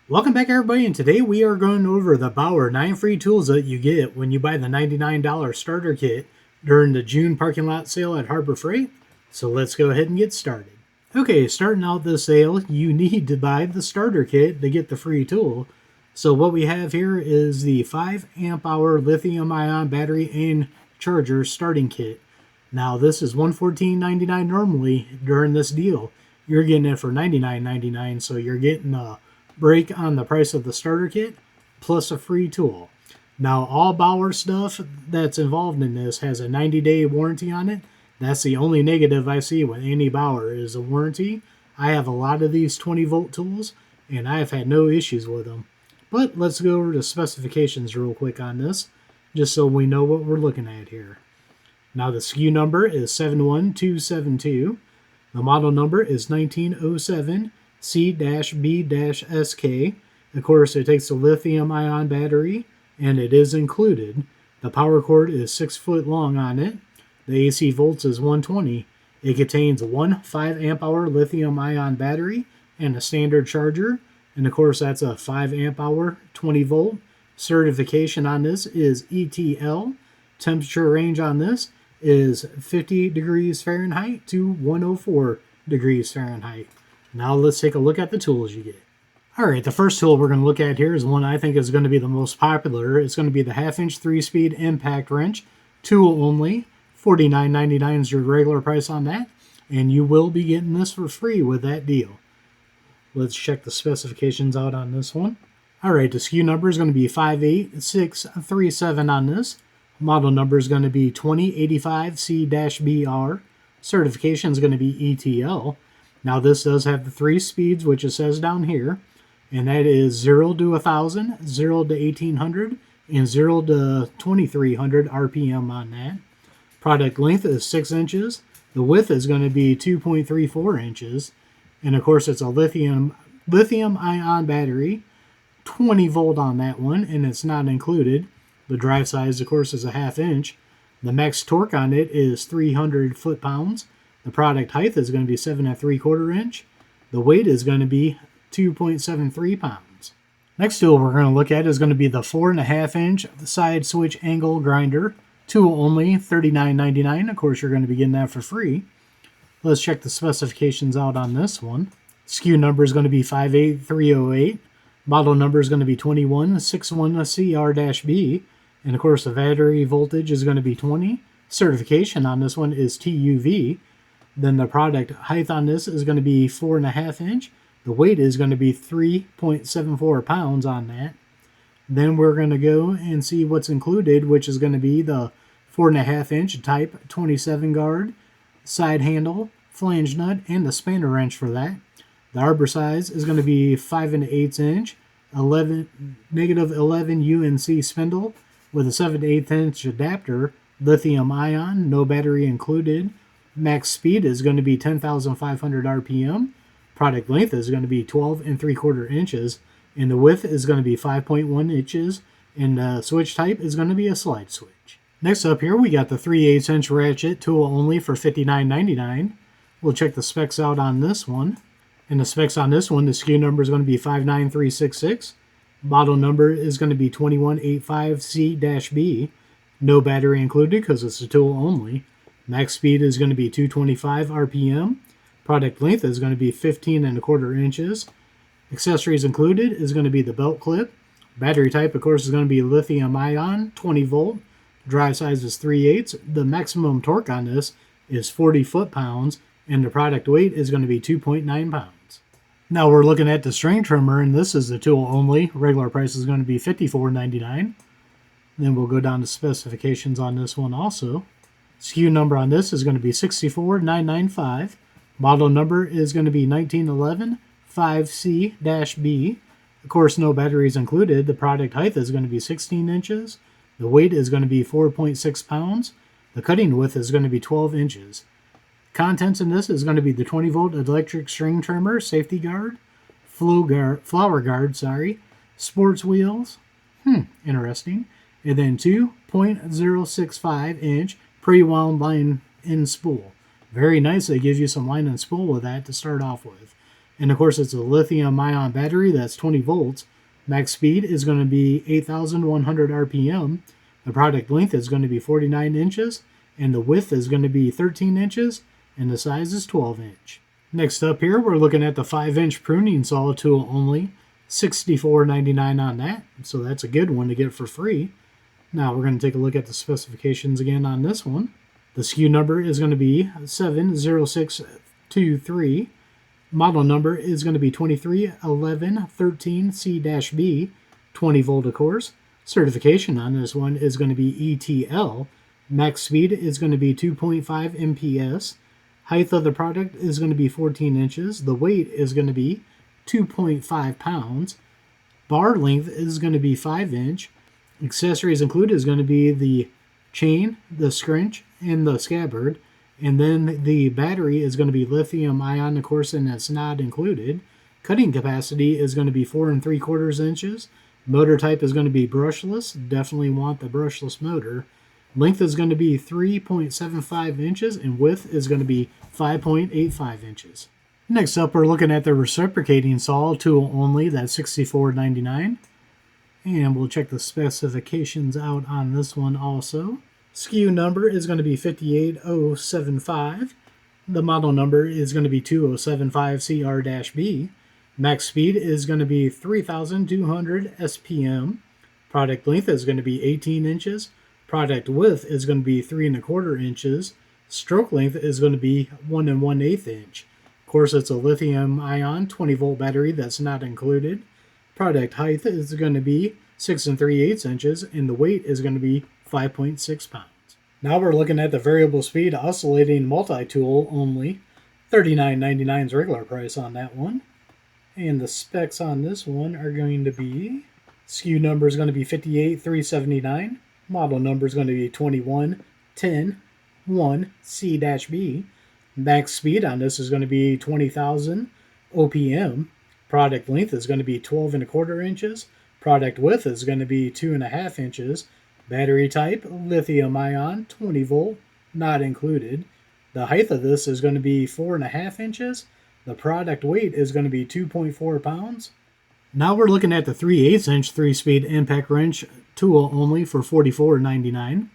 Welcome back everybody, and today we are going over the Bauer 9 free tools that you get when you buy the $99 starter kit during the June parking lot sale at Harbor Freight. So let's go ahead and get started. Okay, starting out the sale, you need to buy the starter kit to get the free tool. So what we have here is the 5 amp hour lithium ion battery and charger starting kit. Now this is $114.99 normally. During this deal you're getting it for $99.99, so you're getting a break on the price of the starter kit plus a free tool. Now all Bauer stuff that's involved in this has a 90-day warranty on it. That's the only negative I see with any Bauer is a warranty. I have a lot of these 20-volt tools and I have had no issues with them. But let's go over the specifications real quick on this, just so we know what we're looking at here. Now the SKU number is 71272. The model number is 1907 C-B-SK. Of course, it takes a lithium-ion battery, and it is included. The power cord is 6 foot long on it. The AC volts is 120. It contains one 5 amp hour lithium-ion battery and a standard charger. And of course, that's a 5 amp hour, 20 volt. Certification on this is ETL. Temperature range on this is 50 degrees Fahrenheit to 104 degrees Fahrenheit. Now let's take a look at the tools you get. Alright, the first tool we're going to look at here is one I think is going to be the most popular. It's going to be the 1/2-inch 3-speed impact wrench. Tool only. $49.99 is your regular price on that. And you will be getting this for free with that deal. Let's check the specifications out on this one. Alright, the SKU number is going to be 58637 on this. Model number is going to be 2085C-BR. Certification is going to be ETL. Now this does have the 3 speeds, which it says down here, and that is 0 to 1000, 0 to 1800, and 0 to 2300 RPM on that. Product length is 6 inches. The width is going to be 2.34 inches. And of course it's a lithium ion battery, 20 volt on that one, and it's not included. The drive size, of course, is a 1/2 inch. The max torque on it is 300 foot-pounds. The product height is going to be 7 3/4 inch. The weight is going to be 2.73 pounds. Next tool we're going to look at is going to be the 4.5 inch side switch angle grinder. Tool only, $39.99. Of course, you're going to be getting that for free. Let's check the specifications out on this one. SKU number is going to be 58308. Model number is going to be 2161CR-B. And of course, the battery voltage is going to be 20. Certification on this one is TUV. Then the product height on this is going to be 4.5 inch. The weight is going to be 3.74 pounds on that. Then we're going to go and see what's included, which is going to be the 4.5 inch Type 27 guard, side handle, flange nut, and the spanner wrench for that. The arbor size is going to be 5 1/8 inch, -11 UNC spindle with a 7 1/8 inch adapter, lithium ion, no battery included. Max speed is going to be 10,500 RPM. Product length is going to be 12 3/4 inches. And the width is going to be 5.1 inches. And the switch type is going to be a slide switch. Next up here, we got the 3/8 inch ratchet, tool only for $59.99. We'll check the specs out on this one. And the specs on this one, the SKU number is going to be 59366. Model number is going to be 2185C-B. No battery included because it's a tool only. Max speed is going to be 225 RPM. Product length is going to be 15 1/4 inches. Accessories included is going to be the belt clip. Battery type, of course, is going to be lithium ion, 20 volt. Drive size is 3/8. The maximum torque on this is 40 foot-pounds, and the product weight is going to be 2.9 pounds. Now we're looking at the string trimmer, and this is the tool only. Regular price is going to be $54.99. Then we'll go down to specifications on this one also. SKU number on this is going to be 64995. Model number is going to be 1911 5C-B. Of course, no batteries included. The product height is going to be 16 inches. The weight is going to be 4.6 pounds. The cutting width is going to be 12 inches. Contents in this is going to be the 20 volt electric string trimmer, safety guard, flower guard, sports wheels. Interesting. And then 2.065 inch pre-wound line and spool. Very nice. They give you some line and spool with that to start off with. And of course, it's a lithium ion battery that's 20 volts. Max speed is going to be 8,100 RPM. The product length is going to be 49 inches. And the width is going to be 13 inches. And the size is 12 inch. Next up here, we're looking at the 5-inch pruning saw tool only. $64.99 on that. So that's a good one to get for free. Now we're going to take a look at the specifications again on this one. The SKU number is going to be 70623. Model number is going to be 231113C-B, 20 volt of course. Certification on this one is going to be ETL. Max speed is going to be 2.5 MPS. Height of the product is going to be 14 inches. The weight is going to be 2.5 pounds. Bar length is going to be 5 inch. Accessories included is going to be the chain, the scrunch, and the scabbard. And then the battery is going to be lithium ion, of course, and that's not included. Cutting capacity is going to be 4 3/4 inches. Motor type is going to be brushless. Definitely want the brushless motor. Length is going to be 3.75 inches, and width is going to be 5.85 inches. Next up, we're looking at the reciprocating saw tool only. That's $64.99. And we'll check the specifications out on this one also. SKU number is going to be 58075. The model number is going to be 2075CR-B. Max speed is going to be 3,200 SPM. Product length is going to be 18 inches. Product width is going to be 3 1/4 inches. Stroke length is going to be 1 1/8 inch. Of course, it's a lithium ion 20 volt battery that's not included. Product height is going to be 6 3/8 inches, and the weight is going to be 5.6 pounds. Now we're looking at the variable speed oscillating multi-tool only. $39.99 regular price on that one. And the specs on this one are going to be, SKU number is going to be 58379. Model number is going to be 21101C-B. Max speed on this is going to be 20,000 OPM. Product length is going to be 12 1/4 inches. Product width is going to be 2.5 inches. Battery type, lithium ion, 20 volt, not included. The height of this is going to be 4.5 inches. The product weight is going to be 2.4 pounds. Now we're looking at the 3/8 inch 3-speed impact wrench tool only for $44.99.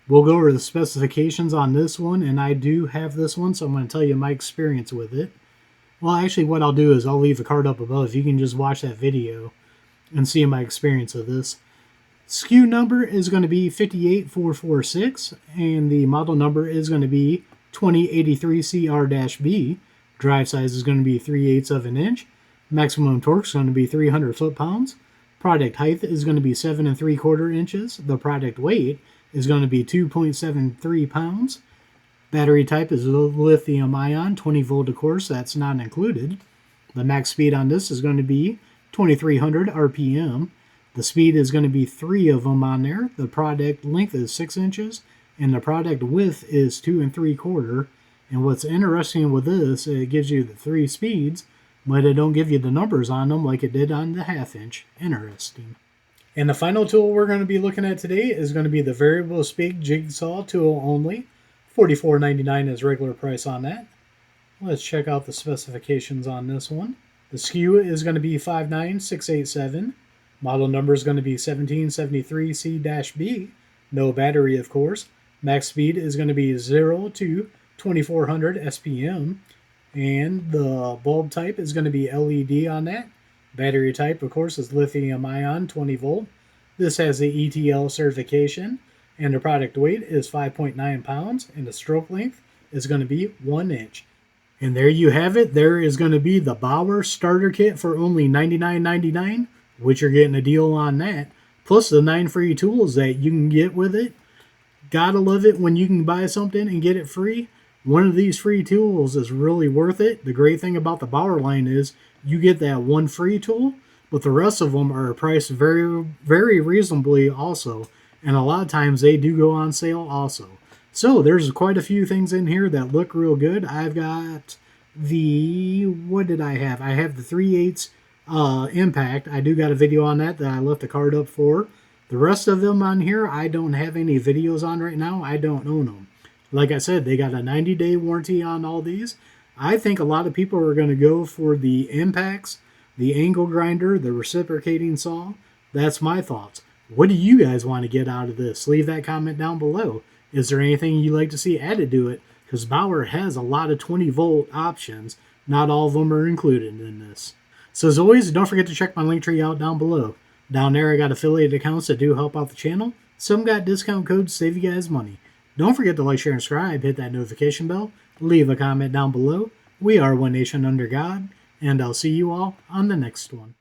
We'll go over the specifications on this one, and I do have this one, so I'm going to tell you my experience with it. Well, actually, what I'll do is I'll leave a card up above. You can just watch that video and see my experience with this. SKU number is going to be 58446, and the model number is going to be 2083CR-B. Drive size is going to be 3/8 of an inch. Maximum torque is going to be 300 foot-pounds. Product height is going to be 7 3/4 inches. The product weight is going to be 2.73 pounds. Battery type is lithium ion, 20 volt of course, that's not included. The max speed on this is going to be 2300 RPM. The speed is going to be 3 of them on there. The product length is 6 inches, and the product width is 2 3/4. And what's interesting with this, it gives you the 3 speeds, but it don't give you the numbers on them like it did on the 1/2 inch. Interesting. And the final tool we're going to be looking at today is going to be the variable speed jigsaw tool only. $44.99 is regular price on that. Let's check out the specifications on this one. The SKU is going to be 59687. Model number is going to be 1773C-B. No battery, of course. Max speed is going to be 0 to 2400 SPM. And the bulb type is going to be LED on that. Battery type, of course, is lithium ion 20 volt. This has the ETL certification. And the product weight is 5.9 pounds. And the stroke length is going to be 1 inch. And there you have it. There is going to be the Bauer starter kit for only $99.99. Which you're getting a deal on that, plus the 9 free tools that you can get with it. Gotta love it when you can buy something and get it free. One of these free tools is really worth it. The great thing about the Bauer line is you get that one free tool, but the rest of them are priced very, very reasonably also. And a lot of times they do go on sale also. So there's quite a few things in here that look real good. I've got the, what did I have? I have the 3/8 impact. I do got a video on that I left a card up for. The rest of them on here, I don't have any videos on right now. I don't own them. Like I said, they got a 90-day warranty on all these. I think a lot of people are going to go for the impacts, the angle grinder, the reciprocating saw. That's my thoughts. What do you guys want to get out of this? Leave that comment down below. Is there anything you'd like to see added to it? Because Bauer has a lot of 20-volt options. Not all of them are included in this. So as always, don't forget to check my link tree out down below. Down there I got affiliate accounts that do help out the channel. Some got discount codes to save you guys money. Don't forget to like, share, and subscribe. Hit that notification bell. Leave a comment down below. We are one nation under God. And I'll see you all on the next one.